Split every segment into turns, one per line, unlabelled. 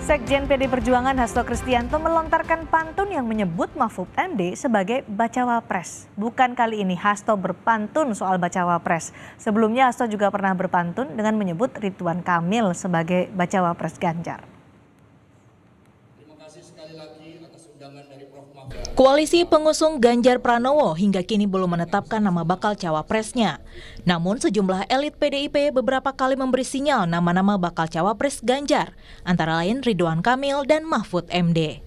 Sekjen PD Perjuangan Hasto Kristianto melontarkan pantun yang menyebut Mahfud MD sebagai bacawa pres. Bukan kali ini Hasto berpantun soal bacawa pres. Sebelumnya Hasto juga pernah berpantun dengan menyebut Ridwan Kamil sebagai bacawa pres Ganjar.
Terima kasih sekali lagi atas undangan dari Prof. Mahfud.
Koalisi pengusung Ganjar Pranowo hingga kini belum menetapkan nama bakal cawapresnya. Namun sejumlah elit PDIP beberapa kali memberi sinyal nama-nama bakal cawapres Ganjar, antara lain Ridwan Kamil dan Mahfud MD.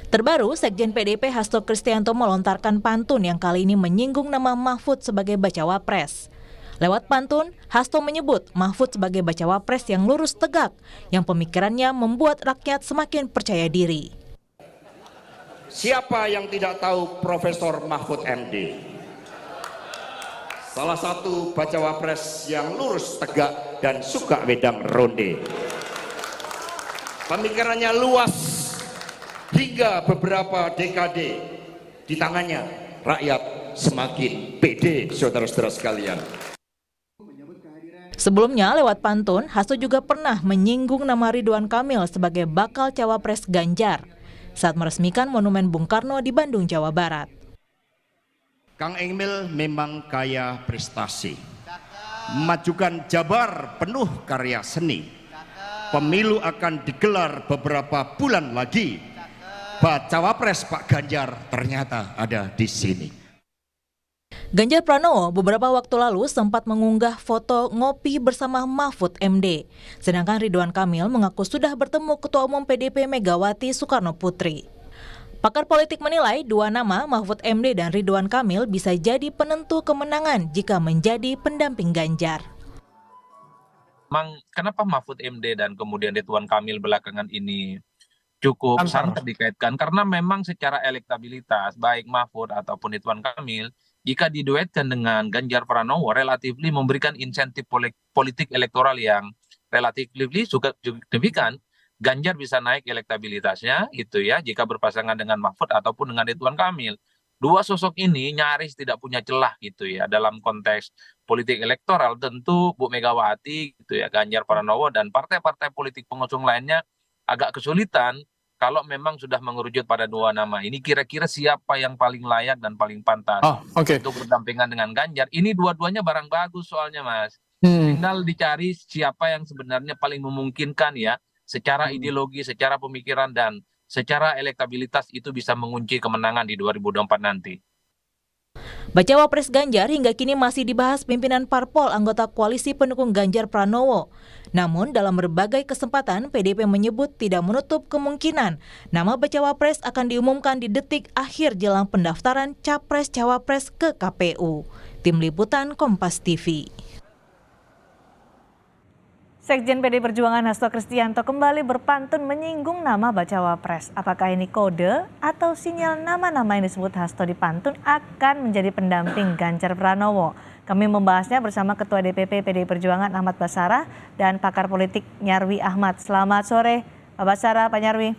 Terbaru, Sekjen PDIP Hasto Kristianto melontarkan pantun yang kali ini menyinggung nama Mahfud sebagai bacawa pres. Lewat pantun, Hasto menyebut Mahfud sebagai bacawa pres yang lurus tegak, yang pemikirannya membuat rakyat semakin percaya diri.
Siapa yang tidak tahu Profesor Mahfud MD? Salah satu bacawa pres yang lurus tegak dan suka wedang ronde. Pemikirannya luas hingga beberapa dekade. Di tangannya rakyat semakin pede, saudara-saudara sekalian.
Sebelumnya lewat pantun, Hasto juga pernah menyinggung nama Ridwan Kamil sebagai bakal cawapres Ganjar saat meresmikan Monumen Bung Karno di Bandung, Jawa Barat.
Kang Emil memang kaya prestasi, memajukan Jabar penuh karya seni. Pemilu akan digelar beberapa bulan lagi. Bacawa pres Pak Ganjar ternyata ada di sini.
Ganjar Pranowo beberapa waktu lalu sempat mengunggah foto ngopi bersama Mahfud MD. Sedangkan Ridwan Kamil mengaku sudah bertemu Ketua Umum PDIP Megawati Soekarno Putri. Pakar politik menilai dua nama Mahfud MD dan Ridwan Kamil bisa jadi penentu kemenangan jika menjadi pendamping Ganjar.
Memang kenapa Mahfud MD dan kemudian Ridwan Kamil belakangan ini cukup santer dikaitkan? Karena memang secara elektabilitas baik Mahfud ataupun Ridwan Kamil jika diduetkan dengan Ganjar Pranowo relatifly memberikan insentif politik elektoral yang relatifly signifikan. Ganjar bisa naik elektabilitasnya itu ya jika berpasangan dengan Mahfud ataupun dengan Ridwan Kamil. Dua sosok ini nyaris tidak punya celah gitu ya dalam konteks politik elektoral. Tentu Bu Megawati gitu ya, Ganjar Pranowo dan partai-partai politik pengusung lainnya agak kesulitan kalau memang sudah mengerucut pada dua nama ini. Kira-kira siapa yang paling layak dan paling pantas untuk berdampingan dengan Ganjar. Ini dua-duanya barang bagus soalnya Mas. Tinggal dicari siapa yang sebenarnya paling memungkinkan ya secara ideologi, secara pemikiran, dan secara elektabilitas itu bisa mengunci kemenangan di 2024 nanti.
Bacawa pres Ganjar hingga kini masih dibahas pimpinan parpol anggota koalisi pendukung Ganjar Pranowo. Namun dalam berbagai kesempatan PDIP menyebut tidak menutup kemungkinan nama bacawa pres akan diumumkan di detik akhir jelang pendaftaran Capres-Cawapres ke KPU. Tim Liputan Kompas TV.
Sekjen PD Perjuangan Hasto Kristianto kembali berpantun menyinggung nama bacawa pres. Apakah ini kode atau sinyal nama-nama yang disebut Hasto di pantun akan menjadi pendamping Ganjar Pranowo? Kami membahasnya bersama Ketua DPP PD Perjuangan Ahmad Basarah dan pakar politik Nyarwi Ahmad. Selamat sore Pak Basarah, Pak Nyarwi.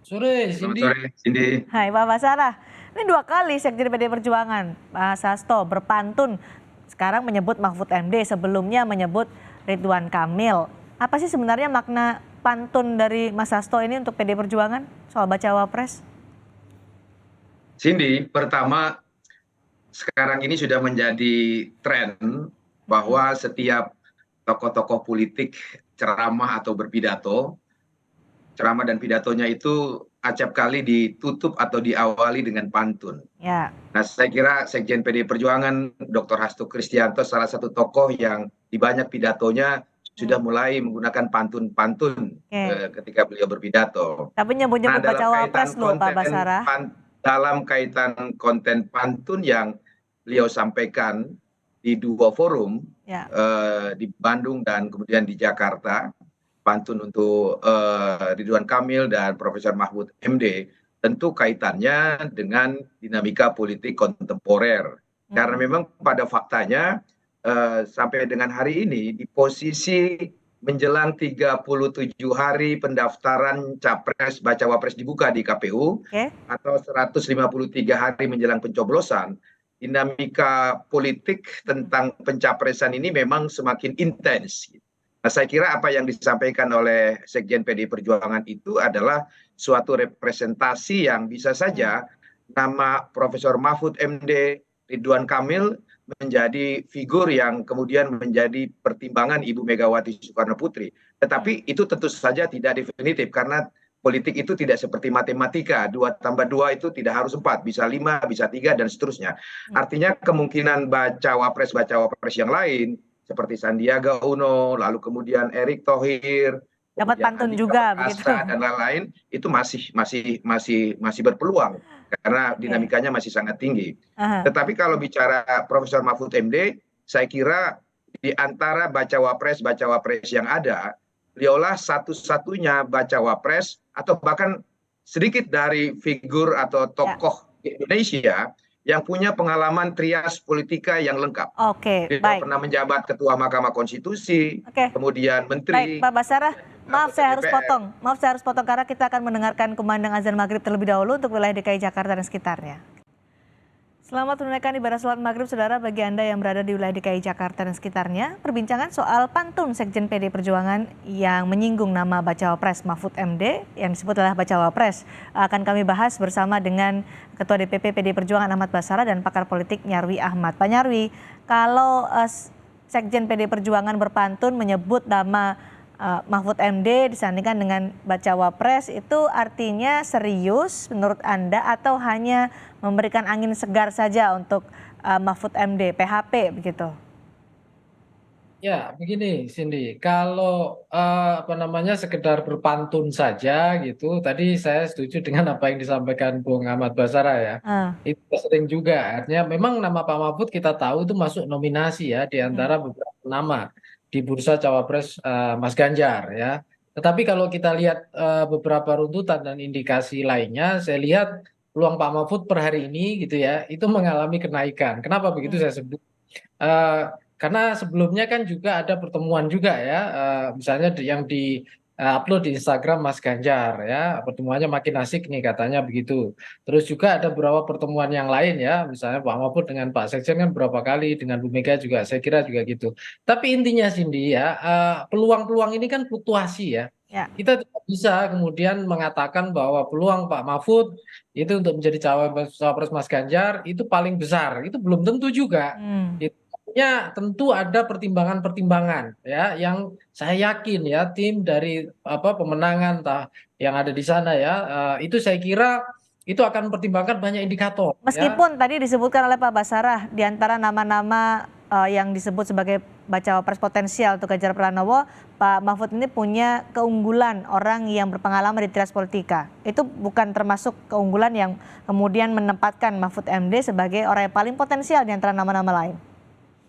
Sore, Cindy.
Sore, Cindy.
Hai Pak Basarah. Ini dua kali Sekjen PD Perjuangan Mas Hasto berpantun. Sekarang menyebut Mahfud MD, sebelumnya menyebut Ridwan Kamil. Apa sih sebenarnya makna pantun dari Mas Hasto ini untuk PD Perjuangan soal bacawa pres?
Cindy, pertama sekarang ini sudah menjadi tren bahwa setiap tokoh-tokoh politik ceramah atau berpidato, ceramah dan pidatonya itu acap kali ditutup atau diawali dengan pantun.
Ya.
Nah, saya kira Sekjen PD Perjuangan Dr. Hasto Kristianto salah satu tokoh yang di banyak pidatonya sudah mulai menggunakan pantun-pantun ketika beliau berpidato.
Tapi nyebut-nyebut bacawa pres loh Pak Basarah.
Dalam kaitan konten pantun yang beliau sampaikan di dua forum, di Bandung dan kemudian di Jakarta, pantun untuk Ridwan Kamil dan Profesor Mahfud MD, tentu kaitannya dengan dinamika politik kontemporer. Karena memang pada faktanya sampai dengan hari ini di posisi menjelang 37 hari pendaftaran capres bacawa pres dibuka di KPU atau 153 hari menjelang pencoblosan, dinamika politik tentang pencapresan ini memang semakin intens. Nah, saya kira apa yang disampaikan oleh Sekjen PDI Perjuangan itu adalah suatu representasi yang bisa saja nama Profesor Mahfud MD, Ridwan Kamil menjadi figur yang kemudian menjadi pertimbangan Ibu Megawati Soekarno Putri. Tetapi itu tentu saja tidak definitif karena politik itu tidak seperti matematika, 2 tambah 2 itu tidak harus 4, bisa 5, bisa 3, dan seterusnya. Artinya kemungkinan bacawa pres yang lain, seperti Sandiaga Uno, lalu kemudian Erick Thohir,
Dapat
kemudian
pantun
Andika
juga begitu.
Perkasa dan lain-lain itu masih berpeluang karena dinamikanya masih sangat tinggi. Tetapi kalau bicara Profesor Mahfud MD, saya kira di antara bacawa pres yang ada, beliaulah satu-satunya bacawa pres atau bahkan sedikit dari figur atau tokoh Indonesia yang punya pengalaman trias politika yang lengkap.
Oke,
Dia
baik.
pernah menjabat Ketua Mahkamah Konstitusi, kemudian Menteri.
Baik, Pak Basarah, maaf saya harus potong karena kita akan mendengarkan kumandang azan maghrib terlebih dahulu untuk wilayah DKI Jakarta dan sekitarnya. Selamat menunaikan ibadah sholat maghrib, saudara, bagi Anda yang berada di wilayah DKI Jakarta dan sekitarnya. Perbincangan soal pantun Sekjen PDI Perjuangan yang menyinggung nama Bacawa Pres Mahfud MD, yang disebut adalah Bacawa Pres, akan kami bahas bersama dengan Ketua DPP PDI Perjuangan Ahmad Basarah dan pakar politik Nyarwi Ahmad. Pak Nyarwi, kalau Sekjen PDI Perjuangan berpantun menyebut nama Mahfud MD disandingkan dengan Bacawa Pres, itu artinya serius menurut Anda atau hanya memberikan angin segar saja untuk Mahfud MD, PHP begitu?
Ya, begini Cindy, kalau sekedar berpantun saja gitu, tadi saya setuju dengan apa yang disampaikan Bung Ahmad Basarah ya. Itu sering juga, artinya memang nama Pak Mahfud kita tahu itu masuk nominasi ya di antara beberapa nama di bursa cawapres Mas Ganjar ya. Tetapi kalau kita lihat beberapa runtutan dan indikasi lainnya, saya lihat peluang Pak Mahfud per hari ini gitu ya, itu mengalami kenaikan. Kenapa begitu saya sebut? Karena sebelumnya kan juga ada pertemuan juga ya, misalnya yang di upload di Instagram Mas Ganjar ya, pertemuannya makin asik nih katanya begitu. Terus juga ada beberapa pertemuan yang lain ya, misalnya Pak Mahfud dengan Pak Sekjen kan berapa kali, dengan Bu Mega juga saya kira juga gitu. Tapi intinya Cindy ya, peluang-peluang ini kan fluktuasi ya. Kita tidak bisa kemudian mengatakan bahwa peluang Pak Mahfud itu untuk menjadi cawapres Mas Ganjar itu paling besar, itu belum tentu juga. Ya, tentu ada pertimbangan-pertimbangan ya yang saya yakin ya tim dari pemenangan yang ada di sana ya, itu saya kira itu akan mempertimbangkan banyak indikator.
Meskipun tadi disebutkan oleh Pak Basarah di antara nama-nama yang disebut sebagai bacawa pres potensial untuk Ganjar Pranowo, Pak Mahfud ini punya keunggulan orang yang berpengalaman di trias politika. Itu bukan termasuk keunggulan yang kemudian menempatkan Mahfud MD sebagai orang yang paling potensial di antara nama-nama lain.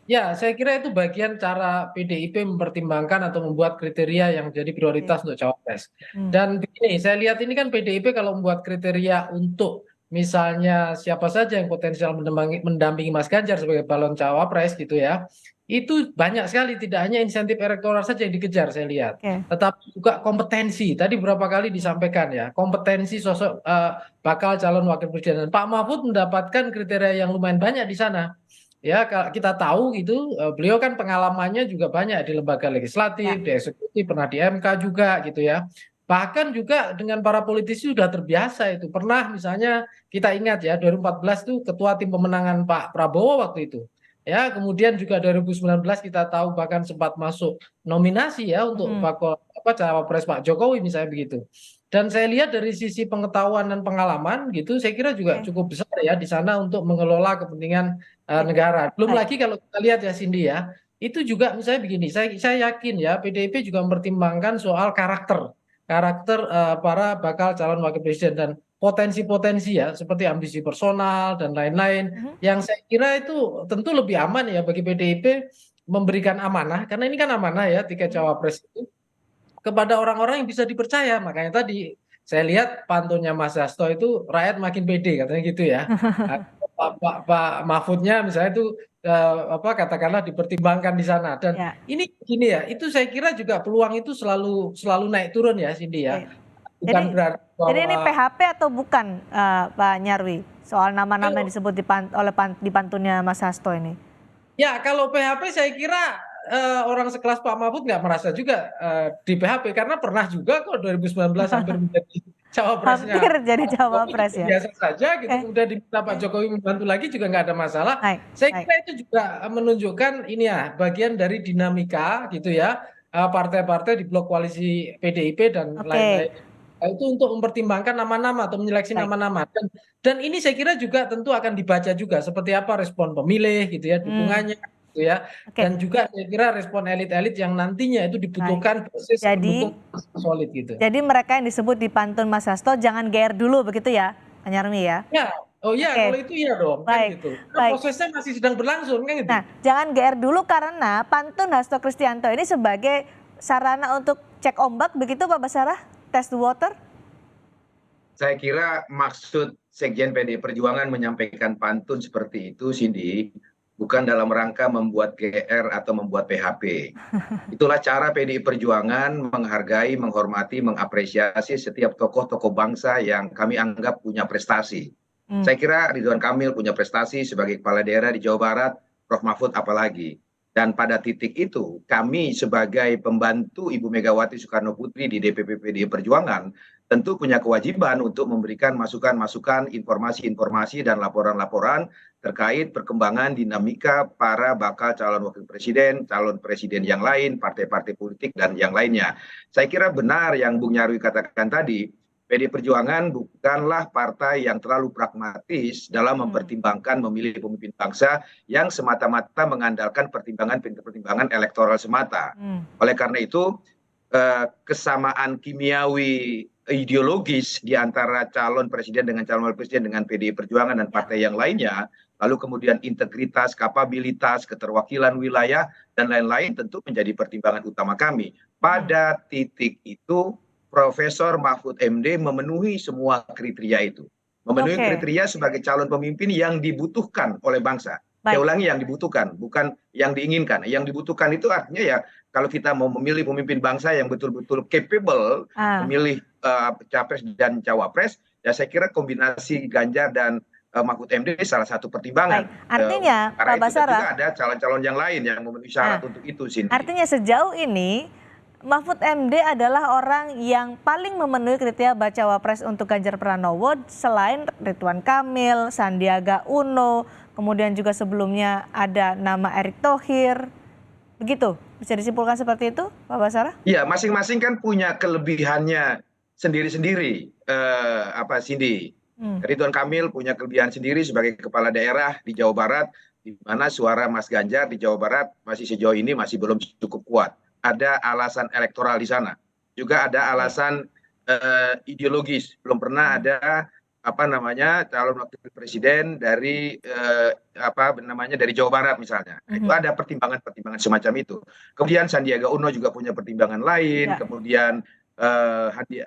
Ya, saya kira itu bagian cara PDIP mempertimbangkan atau membuat kriteria yang jadi prioritas untuk cawapres. Dan begini, saya lihat ini kan PDIP kalau membuat kriteria untuk misalnya siapa saja yang potensial mendampingi Mas Ganjar sebagai balon cawapres gitu ya, itu banyak sekali, tidak hanya insentif elektoral saja yang dikejar saya lihat, tetapi juga kompetensi. Tadi berapa kali disampaikan ya, kompetensi sosok bakal calon wakil presiden. Dan Pak Mahfud mendapatkan kriteria yang lumayan banyak di sana. Ya, kita tahu gitu, beliau kan pengalamannya juga banyak di lembaga legislatif, di eksekutif, pernah di MK juga gitu ya. Bahkan juga dengan para politisi sudah terbiasa itu. Pernah misalnya kita ingat ya 2014 itu ketua tim pemenangan Pak Prabowo waktu itu. Ya, kemudian juga 2019 kita tahu bahkan sempat masuk nominasi ya untuk cawapres Pak Jokowi misalnya begitu. Dan saya lihat dari sisi pengetahuan dan pengalaman gitu, saya kira juga cukup besar ya di sana untuk mengelola kepentingan negara. Belum lagi kalau kita lihat ya Cindy ya, itu juga misalnya begini, saya yakin ya PDIP juga mempertimbangkan soal karakter para bakal calon wakil presiden dan potensi-potensi ya seperti ambisi personal dan lain-lain yang saya kira itu tentu lebih aman ya bagi PDIP memberikan amanah, karena ini kan amanah ya tiket cawapres itu kepada orang-orang yang bisa dipercaya. Makanya tadi saya lihat pantunnya Mas Hasto itu rakyat makin pede katanya gitu ya. Pak Mahfudnya misalnya itu katakanlah dipertimbangkan di sana. Dan ini gini ya, itu saya kira juga peluang itu selalu naik turun ya Cindy ya.
Bukan jadi ini PHP atau bukan Pak Nyarwi soal nama-nama yang disebut di pantunnya Mas Hasto ini?
Ya, kalau PHP saya kira orang sekelas Pak Mahfud nggak merasa juga di PHP, karena pernah juga kok 2019 hampir menjadi cawapresnya.
Hampir jadi cawapres ya.
Biasa saja gitu, kemudian diminta Pak Jokowi membantu lagi juga nggak ada masalah. Saya kira itu juga menunjukkan ini ya, bagian dari dinamika gitu ya, partai-partai di blok koalisi PDIP dan lain-lain. Itu untuk mempertimbangkan nama-nama atau menyeleksi nama-nama, dan ini saya kira juga tentu akan dibaca juga seperti apa respon pemilih gitu ya, dukungannya gitu ya, dan juga saya kira respon elit-elit yang nantinya itu dibutuhkan basis pendukung solid gitu.
Jadi mereka yang disebut di pantun Mas Hasto jangan GR dulu begitu ya, Pak Nyarmi ya?
Ya, oh iya, kalau itu iya dong, kan gitu. Karena prosesnya masih sedang berlangsung kan gitu.
Nah, jangan GR dulu karena pantun Hasto Kristianto ini sebagai sarana untuk cek ombak begitu Pak Basarah? Test the water?
Saya kira maksud Sekjen PDI Perjuangan menyampaikan pantun seperti itu, Cindy, bukan dalam rangka membuat GR atau membuat PHP. Itulah cara PDI Perjuangan menghargai, menghormati, mengapresiasi setiap tokoh-tokoh bangsa yang kami anggap punya prestasi. Saya kira Ridwan Kamil punya prestasi sebagai kepala daerah di Jawa Barat, Prof Mahfud apalagi. Dan pada titik itu, kami sebagai pembantu Ibu Megawati Soekarno Putri di DPP PDI Perjuangan tentu punya kewajiban untuk memberikan masukan-masukan, informasi-informasi dan laporan-laporan terkait perkembangan dinamika para bakal calon wakil presiden, calon presiden yang lain, partai-partai politik dan yang lainnya. Saya kira benar yang Bung Nyarwi katakan tadi, PDI Perjuangan bukanlah partai yang terlalu pragmatis dalam mempertimbangkan memilih pemimpin bangsa yang semata-mata mengandalkan pertimbangan elektoral semata. Oleh karena itu, kesamaan kimiawi ideologis di antara calon presiden dengan calon wakil presiden dengan PDI Perjuangan dan partai yang lainnya, lalu kemudian integritas, kapabilitas, keterwakilan wilayah, dan lain-lain tentu menjadi pertimbangan utama kami. Pada titik itu, Profesor Mahfud MD memenuhi semua kriteria itu. Memenuhi kriteria sebagai calon pemimpin yang dibutuhkan oleh bangsa. Saya ulangi, yang dibutuhkan, bukan yang diinginkan. Yang dibutuhkan itu artinya ya, kalau kita mau memilih pemimpin bangsa yang betul-betul capable, memilih capres dan cawapres, ya saya kira kombinasi Ganjar dan Mahfud MD salah satu pertimbangan.
Artinya, Pak Basarah,
juga ada calon-calon yang lain yang memenuhi syarat untuk itu, Cindy.
Artinya sejauh ini, Mahfud MD adalah orang yang paling memenuhi kriteria bacawa pres untuk Ganjar Pranowo selain Ridwan Kamil, Sandiaga Uno, kemudian juga sebelumnya ada nama Erick Thohir. Begitu, bisa disimpulkan seperti itu Pak Basarah?
Iya, masing-masing kan punya kelebihannya sendiri-sendiri, Cindy. Ridwan Kamil punya kelebihan sendiri sebagai kepala daerah di Jawa Barat, di mana suara Mas Ganjar di Jawa Barat masih sejauh ini masih belum cukup kuat. Ada alasan elektoral di sana, juga ada alasan ideologis. Belum pernah ada calon wakil presiden dari dari Jawa Barat misalnya. Itu ada pertimbangan-pertimbangan semacam itu. Kemudian Sandiaga Uno juga punya pertimbangan lain. Kemudian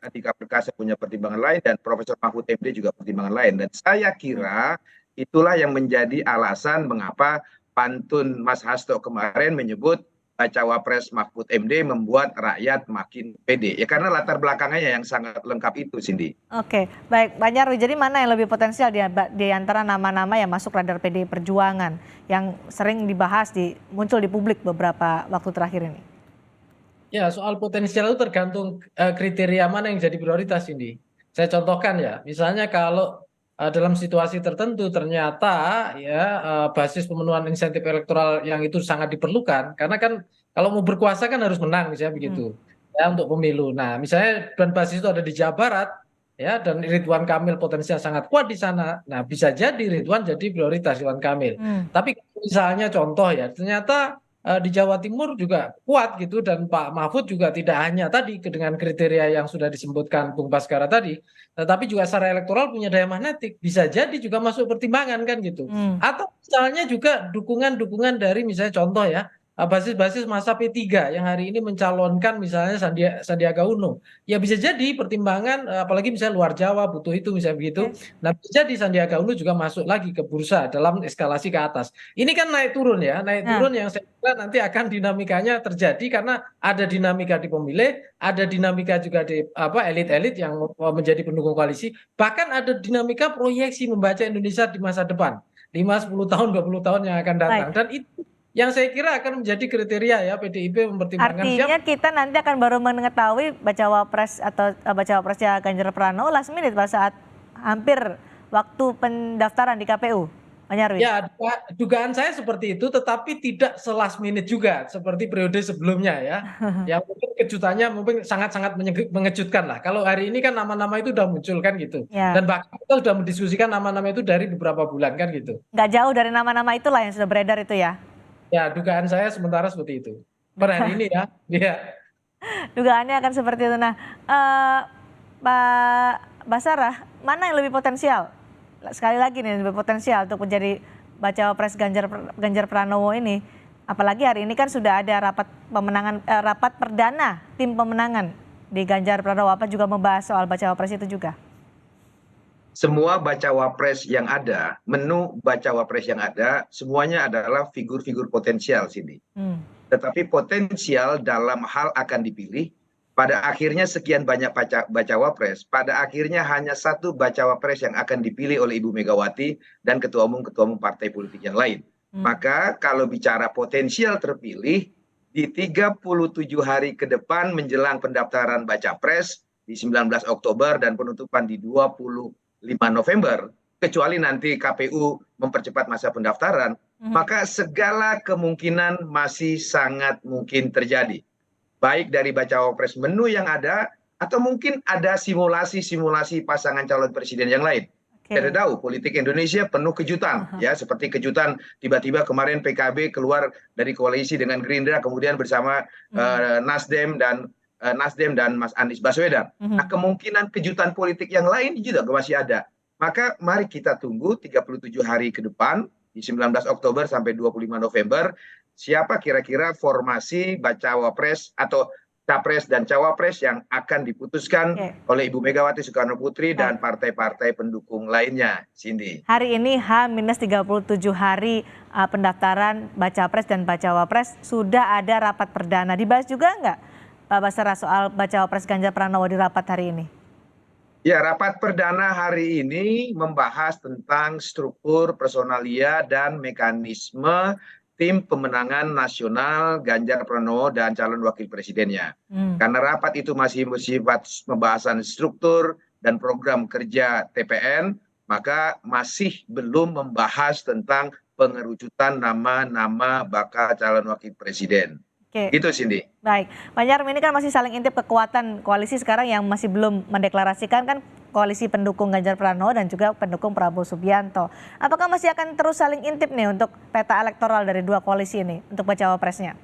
Andika Perkasa punya pertimbangan lain, dan Profesor Mahfud MD juga pertimbangan lain. Dan saya kira itulah yang menjadi alasan mengapa pantun Mas Hasto kemarin menyebut cawapres Mahfud MD membuat rakyat makin pede. Ya karena latar belakangnya yang sangat lengkap itu, Cindy.
Oke, baik. Pak Nyarwi, jadi mana yang lebih potensial di antara nama-nama yang masuk radar PDI Perjuangan yang sering dibahas, muncul di publik beberapa waktu terakhir ini?
Ya, soal potensial itu tergantung kriteria mana yang jadi prioritas ini. Saya contohkan ya, misalnya kalau dalam situasi tertentu ternyata ya basis pemenuhan insentif elektoral yang itu sangat diperlukan, karena kan kalau mau berkuasa kan harus menang misalnya begitu ya untuk pemilu. Nah misalnya dan basis itu ada di Jawa Barat ya, dan Ridwan Kamil potensial sangat kuat di sana. Nah bisa jadi Ridwan jadi prioritas, Ridwan Kamil. Tapi misalnya contoh ya, ternyata di Jawa Timur juga kuat gitu, dan Pak Mahfud juga tidak hanya tadi dengan kriteria yang sudah disebutkan Bung Baskara tadi, tetapi juga secara elektoral punya daya magnetik, bisa jadi juga masuk pertimbangan kan gitu. Atau misalnya juga dukungan-dukungan dari misalnya contoh ya, basis-basis masa P3 yang hari ini mencalonkan misalnya Sandiaga Uno. Ya bisa jadi pertimbangan, apalagi misalnya luar Jawa butuh itu misalnya begitu. Nah bisa jadi Sandiaga Uno juga masuk lagi ke bursa dalam eskalasi ke atas. Ini kan naik turun ya, naik turun yang saya kira nanti akan dinamikanya terjadi karena ada dinamika di pemilih, ada dinamika juga di elit-elit yang menjadi pendukung koalisi, bahkan ada dinamika proyeksi membaca Indonesia di masa depan, 5, 10 tahun, 20 tahun yang akan datang. Dan itu yang saya kira akan menjadi kriteria ya PDIP mempertimbangkan.
Artinya kita nanti akan baru mengetahui bacawa pres atau bacawa presnya Ganjar Pranowo last minute pada saat hampir waktu pendaftaran di KPU, Pak Nyarwi.
Ya, dugaan saya seperti itu, tetapi tidak last minute juga seperti periode sebelumnya ya. Yang mungkin kejutannya mungkin sangat-sangat mengejutkan lah. Kalau hari ini kan nama-nama itu udah muncul kan gitu.
Ya.
Dan bahkan kita sudah mendiskusikan nama-nama itu dari beberapa bulan kan gitu.
Nggak jauh dari nama-nama itulah yang sudah beredar itu ya.
Ya, dugaan saya sementara seperti itu. Per hari ini ya. Iya.
Dugaannya akan seperti itu. Nah, Pak Basarah, mana yang lebih potensial? Sekali lagi nih, lebih potensial untuk menjadi bacawa pres Ganjar Pranowo ini. Apalagi hari ini kan sudah ada rapat pemenangan, rapat perdana tim pemenangan di Ganjar Pranowo. Apa juga membahas soal bacawa pres itu juga?
Semua bacawa pres yang ada, menu bacawa pres yang ada, semuanya adalah figur-figur potensial sini. Tetapi potensial dalam hal akan dipilih, pada akhirnya sekian banyak bacawa pres, pada akhirnya hanya satu bacawa pres yang akan dipilih oleh Ibu Megawati dan ketua umum partai politik yang lain. Maka kalau bicara potensial terpilih, di 37 hari ke depan menjelang pendaftaran baca pres di 19 Oktober dan penutupan di 25 November, kecuali nanti KPU mempercepat masa pendaftaran, maka segala kemungkinan masih sangat mungkin terjadi. Baik dari bacawa pres menu yang ada, atau mungkin ada simulasi-simulasi pasangan calon presiden yang lain. Kita tahu politik Indonesia penuh kejutan, ya, seperti kejutan tiba-tiba kemarin PKB keluar dari koalisi dengan Gerindra, kemudian bersama Nasdem dan Mas Anies Baswedan. Nah, kemungkinan kejutan politik yang lain juga masih ada. Maka mari kita tunggu 37 hari ke depan, di 19 Oktober sampai 25 November, siapa kira-kira formasi bacawa pres atau capres dan cawapres yang akan diputuskan oleh Ibu Megawati Soekarno Putri dan partai-partai pendukung lainnya, Cindy.
Hari ini H-37 hari pendaftaran baca pres dan bacawa pres, sudah ada rapat perdana. Dibahas juga nggak Pak Basarah soal bacawa pres Ganjar Pranowo di rapat hari ini?
Ya, rapat perdana hari ini membahas tentang struktur, personalia, dan mekanisme tim pemenangan nasional Ganjar Pranowo dan calon wakil presidennya. Karena rapat itu masih bersifat pembahasan struktur dan program kerja TPN, maka masih belum membahas tentang pengerucutan nama-nama bakal calon wakil presiden. Gitu, Cindy.
Baik, Pak Nyarwi, ini kan masih saling intip kekuatan koalisi sekarang yang masih belum mendeklarasikan kan, koalisi pendukung Ganjar Pranowo dan juga pendukung Prabowo Subianto. Apakah masih akan terus saling intip nih untuk peta elektoral dari dua koalisi ini untuk bacawa presnya?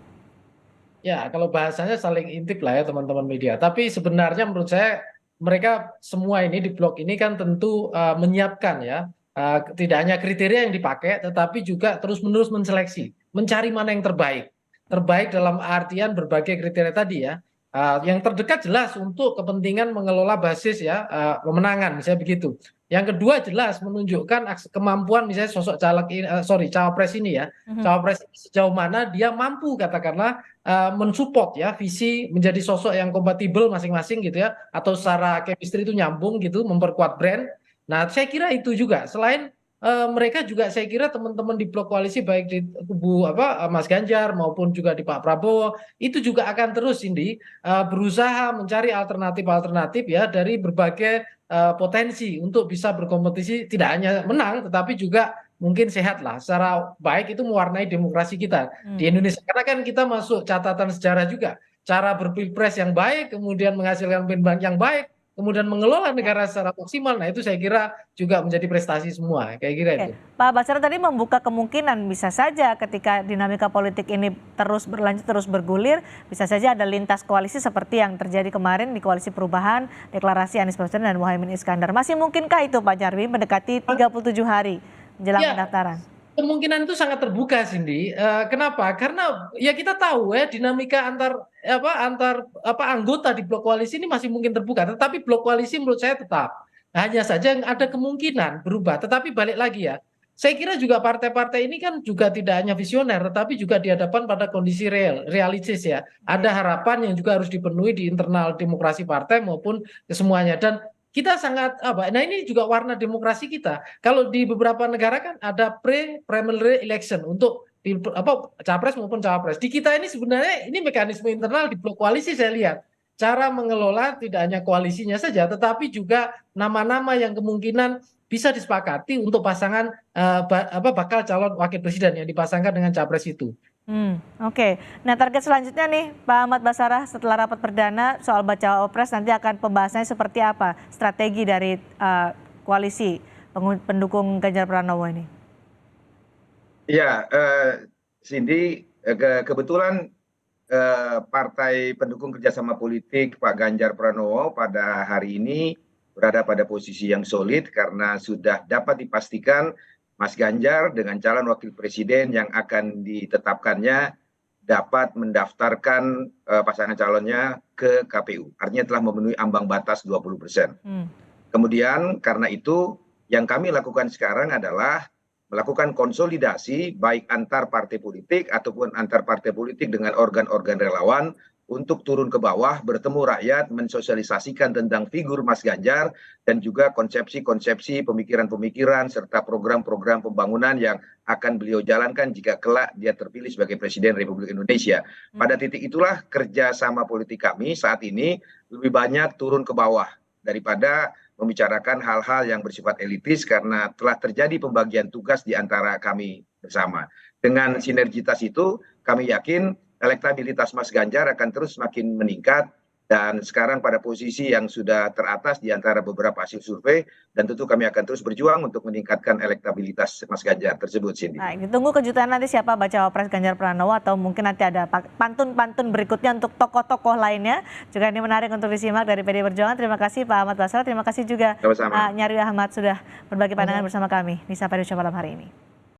Ya, kalau bahasanya saling intip lah ya teman-teman media. Tapi sebenarnya menurut saya mereka semua ini di blok ini kan tentu menyiapkan ya, tidak hanya kriteria yang dipakai, tetapi juga terus-menerus menseleksi, mencari mana yang terbaik. Terbaik dalam artian berbagai kriteria tadi ya. Yang terdekat jelas untuk kepentingan mengelola basis ya pemenangan misalnya begitu. Yang kedua jelas menunjukkan kemampuan misalnya sosok cawapres ini ya. Cawapres sejauh mana dia mampu katakanlah mensupport ya visi menjadi sosok yang kompatibel masing-masing gitu ya, atau secara chemistry itu nyambung gitu, memperkuat brand. Nah, saya kira itu juga selain mereka juga saya kira teman-teman di blok koalisi baik di kubu Mas Ganjar maupun juga di Pak Prabowo itu juga akan terus berusaha mencari alternatif ya dari berbagai potensi untuk bisa berkompetisi, tidak hanya menang tetapi juga mungkin sehat lah secara baik, itu mewarnai demokrasi kita di Indonesia, karena kan kita masuk catatan sejarah juga, cara berpilpres yang baik kemudian menghasilkan pemimpin yang baik kemudian mengelola negara secara maksimal. Nah, itu saya kira juga menjadi prestasi semua, kayak kira itu.
Pak Basarah tadi membuka kemungkinan bisa saja ketika dinamika politik ini terus berlanjut, terus bergulir, bisa saja ada lintas koalisi seperti yang terjadi kemarin di Koalisi Perubahan, deklarasi Anies Baswedan dan Muhaimin Iskandar. Masih mungkinkah itu Pak Nyarwi mendekati 37 hari menjelang pendaftaran?
Kemungkinan itu sangat terbuka, Cindy. Kenapa? Karena ya kita tahu ya dinamika antar anggota di blok koalisi ini masih mungkin terbuka. Tetapi blok koalisi menurut saya tetap hanya saja ada kemungkinan berubah. Tetapi balik lagi ya, saya kira juga partai-partai ini kan juga tidak hanya visioner, tetapi juga dihadapkan pada kondisi realistis ya. Ada harapan yang juga harus dipenuhi di internal demokrasi partai maupun kesemuanya. Dan kita sangat nah ini juga warna demokrasi kita. Kalau di beberapa negara kan ada primary election untuk capres maupun cawapres. Di kita ini sebenarnya ini mekanisme internal di blok koalisi saya lihat. Cara mengelola tidak hanya koalisinya saja, tetapi juga nama-nama yang kemungkinan bisa disepakati untuk pasangan bakal calon wakil presiden yang dipasangkan dengan capres itu.
Oke. Nah, target selanjutnya nih Pak Ahmad Basarah setelah rapat perdana soal bacawa pres nanti akan pembahasannya seperti apa? Strategi dari koalisi pendukung Ganjar Pranowo ini.
Ya, Cindy, kebetulan Partai Pendukung Kerjasama Politik Pak Ganjar Pranowo pada hari ini berada pada posisi yang solid karena sudah dapat dipastikan Mas Ganjar dengan calon wakil presiden yang akan ditetapkannya dapat mendaftarkan pasangan calonnya ke KPU. Artinya telah memenuhi ambang batas 20%. Kemudian karena itu yang kami lakukan sekarang adalah melakukan konsolidasi baik antar partai politik ataupun antar partai politik dengan organ-organ relawan untuk turun ke bawah, bertemu rakyat, mensosialisasikan tentang figur Mas Ganjar dan juga konsepsi-konsepsi pemikiran-pemikiran serta program-program pembangunan yang akan beliau jalankan jika kelak dia terpilih sebagai Presiden Republik Indonesia. Pada titik itulah kerjasama politik kami saat ini lebih banyak turun ke bawah daripada membicarakan hal-hal yang bersifat elitis karena telah terjadi pembagian tugas di antara kami bersama. Dengan sinergitas itu kami yakin elektabilitas Mas Ganjar akan terus semakin meningkat dan sekarang pada posisi yang sudah teratas di antara beberapa hasil survei dan tentu kami akan terus berjuang untuk meningkatkan elektabilitas Mas Ganjar tersebut, Cindy.
Baik, ditunggu kejutan nanti siapa bacawa pres Ganjar Pranowo atau mungkin nanti ada pantun-pantun berikutnya untuk tokoh-tokoh lainnya. Juga ini menarik untuk disimak dari PD Perjuangan. Terima kasih Pak Ahmad Basarah, terima kasih juga Pak Nyarwi Ahmad sudah berbagi pandangan bersama kami di Sapa Indonesia malam hari ini.